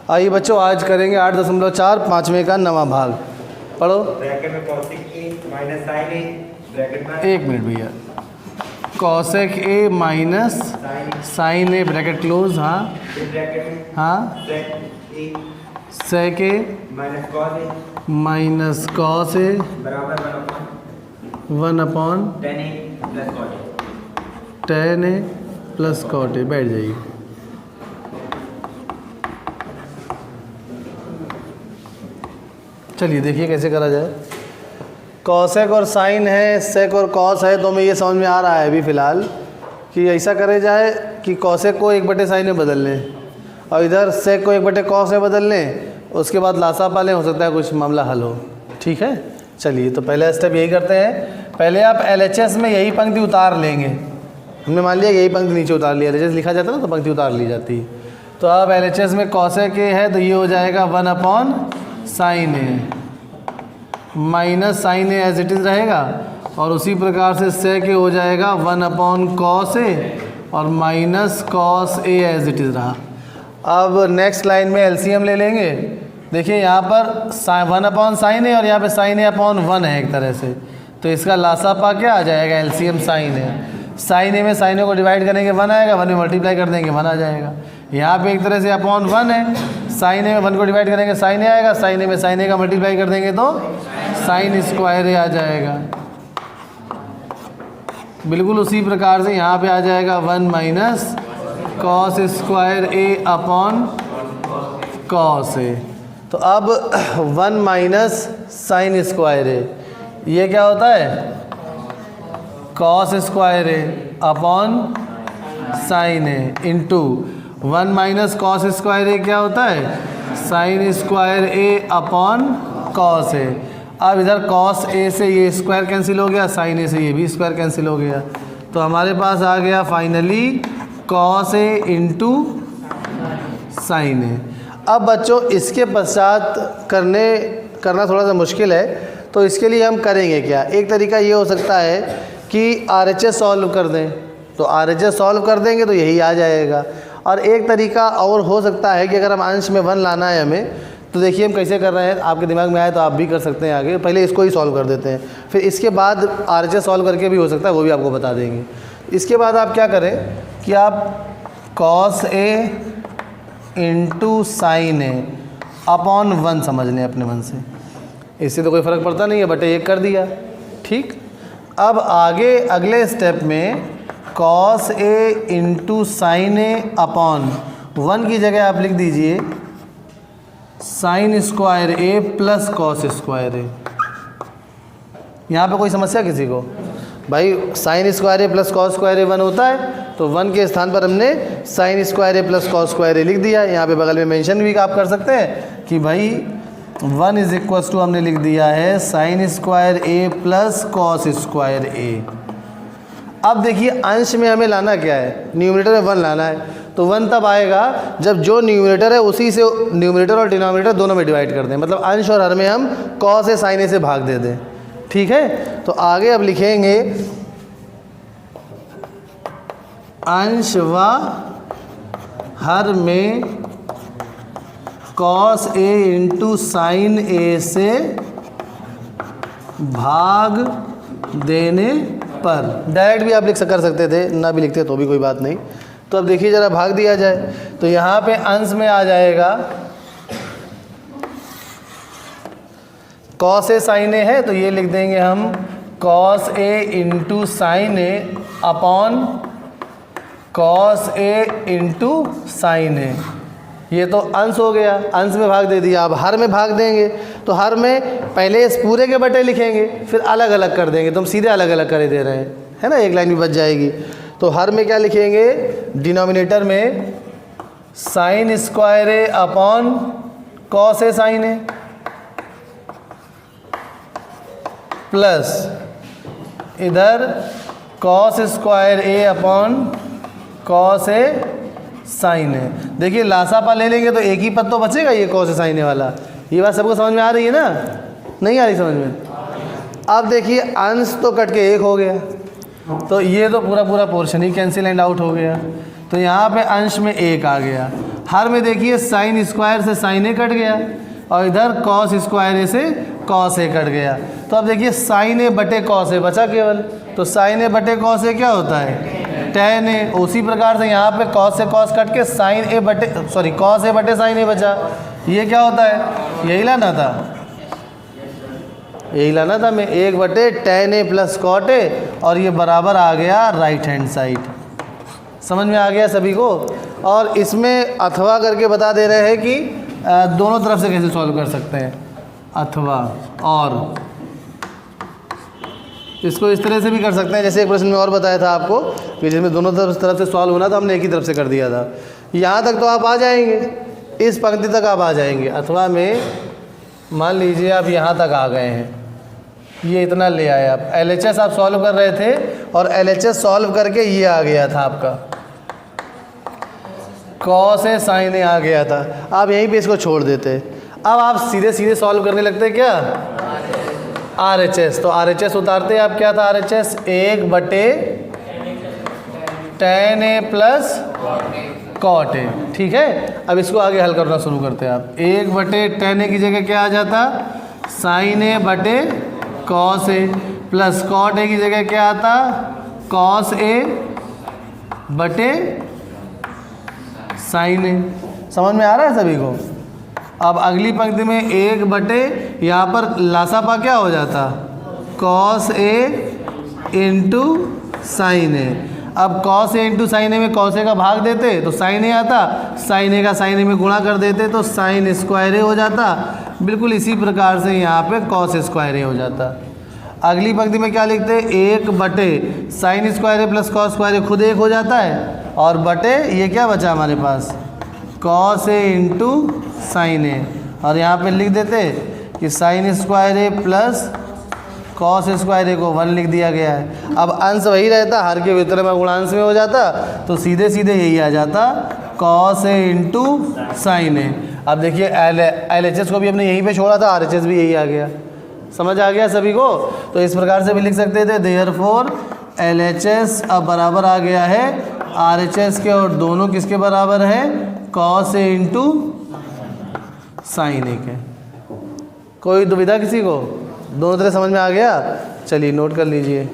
आइए बच्चों, आज करेंगे 8.4 पाँचवें का नवा भाग। पढ़ो। ब्रैकेट में cosec a minus sin a bracket में 1 मिनट भैया। Cosec a minus sine a bracket close. हाँ ब्रैकेट में हाँ। sec a sec a minus cos a minus cos a बराबर 1/tan tan a plus cot a। Tan A plus cot a. बैठ जाइए। चलिए देखिए कैसे करा जाए। कॉसेक और साइन है, सेक और कॉस है, तो हमें ये समझ में आ रहा है अभी फ़िलहाल कि ऐसा करे जाए कि कॉसेक को 1/sin में बदल लें और इधर सेक को 1/cos में बदल लें, उसके बाद लासा पा लें, हो सकता है कुछ मामला हल हो। ठीक है, चलिए तो पहला स्टेप यही करते हैं। पहले आप LHS में यही पंक्ति उतार लेंगे। हमने मान लिया यही पंक्ति नीचे उतार लिया, LHS लिखा जाता है ना तो पंक्ति उतार ली जाती है। तो अब LHS में कॉसेक ए है तो ये हो जाएगा 1/sin A minus sine A as it is रहेगा, और उसी प्रकार से सेक ए हो जाएगा 1/cos ए और minus cos A as it is रहा। अब नेक्स्ट लाइन में LCM ले लेंगे। देखिए यहाँ पर 1/sin ए और यहाँ पे sin a/1 है एक तरह से, तो इसका लासापा क्या आ जाएगा, LCM sin ए। sin ए में sin ए को डिवाइड करेंगे 1 आएगा, 1 में मल्टीप्लाई कर देंगे 1 आ जाएगा। यहाँ पे एक तरह से /1 है, sin ए में 1 को डिवाइड करेंगे sin ए आएगा, sin ए में sin ए का मल्टीप्लाई कर देंगे तो sin स्क्वायर ए आ जाएगा। बिल्कुल उसी प्रकार से यहाँ पे आ जाएगा 1 minus cos square A upon cos A. तो अब 1 माइनस साइन स्क्वायर ए, ये क्या होता है, कॉस स्क्वायर ए अपॉन साइन ए इंटू 1 माइनस कॉस स्क्वायर ए क्या होता है, sine square A upon cos A. अब इधर कॉस ए से ये स्क्वायर कैंसिल हो गया, साइन ए से ये भी स्क्वायर कैंसिल हो गया, तो हमारे पास आ गया finally cos A into sine ए। अब बच्चों इसके पश्चात करना थोड़ा सा मुश्किल है, तो इसके लिए हम करेंगे क्या। एक तरीका ये हो सकता है कि RHS सॉल्व कर दें, तो RHS सॉल्व कर देंगे तो यही आ जाएगा। और एक तरीका और हो सकता है कि अगर हम अंश में 1 लाना है हमें, तो देखिए हम कैसे कर रहे हैं, आपके दिमाग में आए तो आप भी कर सकते हैं आगे। पहले इसको ही सॉल्व कर देते हैं, फिर इसके बाद RHS सॉल्व करके भी हो सकता है, वो भी आपको बता देंगे। इसके बाद आप क्या करें कि आप cos A into sine A upon 1 समझ लें अपने मन से, इससे तो कोई फ़र्क पड़ता नहीं है, बटे 1 कर दिया। ठीक, अब आगे अगले स्टेप में cos A into sine A upon 1 की जगह आप लिख दीजिए साइन स्क्वायर ए प्लस कॉस स्क्वायर ए। यहाँ पे कोई समस्या किसी को, भाई साइन स्क्वायर ए प्लस कॉस स्क्वायर ए 1 होता है, तो 1 के स्थान पर हमने साइन स्क्वायर ए प्लस कॉस स्क्वायर ए लिख दिया। यहाँ पे बगल में मेंशन भी आप कर सकते हैं कि भाई 1 इज इक्वल्स टू हमने लिख दिया है साइन स्क्वायर ए प्लस कॉस स्क्वायर ए। अब देखिए अंश में हमें लाना क्या है, न्यूमरेटर में 1 लाना है, तो 1 तब आएगा जब जो न्यूमरेटर है उसी से न्यूमरेटर और डिनोमिनेटर दोनों में डिवाइड कर दें, मतलब अंश और हर में हम कॉस ए साइन ए से भाग दे दें। ठीक है, तो आगे अब लिखेंगे अंश व हर में कॉस ए इंटू साइन ए से भाग देने पर। डायरेक्ट भी आप कर सकते थे, ना भी लिखते तो भी कोई बात नहीं। तो अब देखिए ज़रा भाग दिया जाए, तो यहाँ पे अंश में आ जाएगा कॉस ए साइन ए है, तो ये लिख देंगे हम cos A into sine A upon cos A into sine ए। ये तो अंश हो गया, अंश में भाग दे दिया। अब हर में भाग देंगे, तो हर में पहले इस पूरे के बटे लिखेंगे, फिर अलग अलग कर देंगे, तो हम सीधे अलग अलग कर दे रहे हैं, है ना, एक लाइन भी बच जाएगी। तो हर में क्या लिखेंगे, डिनोमिनेटर में sine square A upon cos A sign A plus इधर cos square A upon cos A sign ए। देखिए लासापा ले लेंगे तो एक ही पद तो बचेगा, ये कॉस ए साइन ए वाला। ये बात सबको समझ में आ रही है ना, नहीं आ रही समझ में। अब देखिए अंश तो कट के 1 हो गया, तो ये तो पूरा portion he cancel and out हो गया। तो यहाँ पे अंश में 1 आ गया हर में देखिए साइन स्क्वायर से साइन ए कट गया और इधर कॉस स्क्वायर ए से कॉस ए कट गया। तो अब देखिए साइन ए बटे कॉस ए बचा केवल, तो साइन ए बटे कॉस ए क्या होता है टेन ए। उसी प्रकार से यहाँ पे कॉस से कॉस कट के साइन ए बटे कॉस ए बटे साइन ए बचा। ये क्या होता है, यही लाना था, यही लाना था मैं, 1 बटे tan A plus cot A, और ये बराबर आ गया राइट हैंड साइड। समझ में आ गया सभी को। और इसमें अथवा करके बता दे रहे हैं कि दोनों तरफ से कैसे सॉल्व कर सकते हैं, अथवा और इसको इस तरह से भी कर सकते हैं। जैसे एक प्रश्न में और बताया था आपको कि जिसमें दोनों तरफ से सॉल्व होना था, हमने एक ही तरफ से कर दिया था। यहाँ तक तो आप आ जाएंगे, इस पंक्ति तक आप आ जाएंगे। अथवा में मान लीजिए आप यहाँ तक आ गए हैं, ये इतना ले आए आप, LHS आप सॉल्व कर रहे थे और LHS सॉल्व करके ये आ गया था आपका कॉस ए साइन ए आ गया था। आप यहीं पे इसको छोड़ देते। अब आप सीधे सीधे सॉल्व करने लगते क्या, RHS। तो RHS उतारते आप, क्या था RHS, 1 बटे tan A plus cot A. ठीक है, अब इसको आगे हल करना शुरू करते हैं आप। 1 बटे टेन ए की जगह क्या आ जाता, साइन ए बटे cos A, plus cot A की जगह क्या आता, कॉस ए बटे साइन ए। समझ में आ रहा है सभी को। अब अगली पंक्ति में 1 बटे यहाँ पर लासापा क्या हो जाता, कॉस ए इंटू साइन ए। अब कॉस ए इंटू साइन ए में कॉस ए का भाग देते तो साइन ए आता, साइन ए का साइन ए में गुणा कर देते तो साइन स्क्वायर ए हो जाता। बिल्कुल इसी प्रकार से यहाँ पे कॉस स्क्वायर ए हो जाता। अगली पंक्ति में क्या लिखते, 1 बटे साइन स्क्वायर ए प्लस कॉस स्क्वायर ए खुद 1 हो जाता है, और बटे ये क्या बचा हमारे पास, कॉस ए इंटू साइन ए, और यहाँ पे लिख देते कि साइन स्क्वायर ए प्लस कॉस स्क्वायर ए को 1 लिख दिया गया है। अब अंश वही रहता, हर के वितरण में गुणांश में हो जाता, तो सीधे सीधे यही आ जाता, कॉस ए इंटू साइन ए। अब देखिए LHS को भी हमने यहीं पे छोड़ा था, RHS भी यही आ गया। समझ आ गया सभी को। तो इस प्रकार से भी लिख सकते थे, देयरफॉर LHS अब बराबर आ गया है RHS के, और दोनों किसके बराबर है, कॉस ए इंटू साइन ए के। कोई दुविधा किसी को, दोनों तरह समझ में आ गया। चलिए नोट कर लीजिए।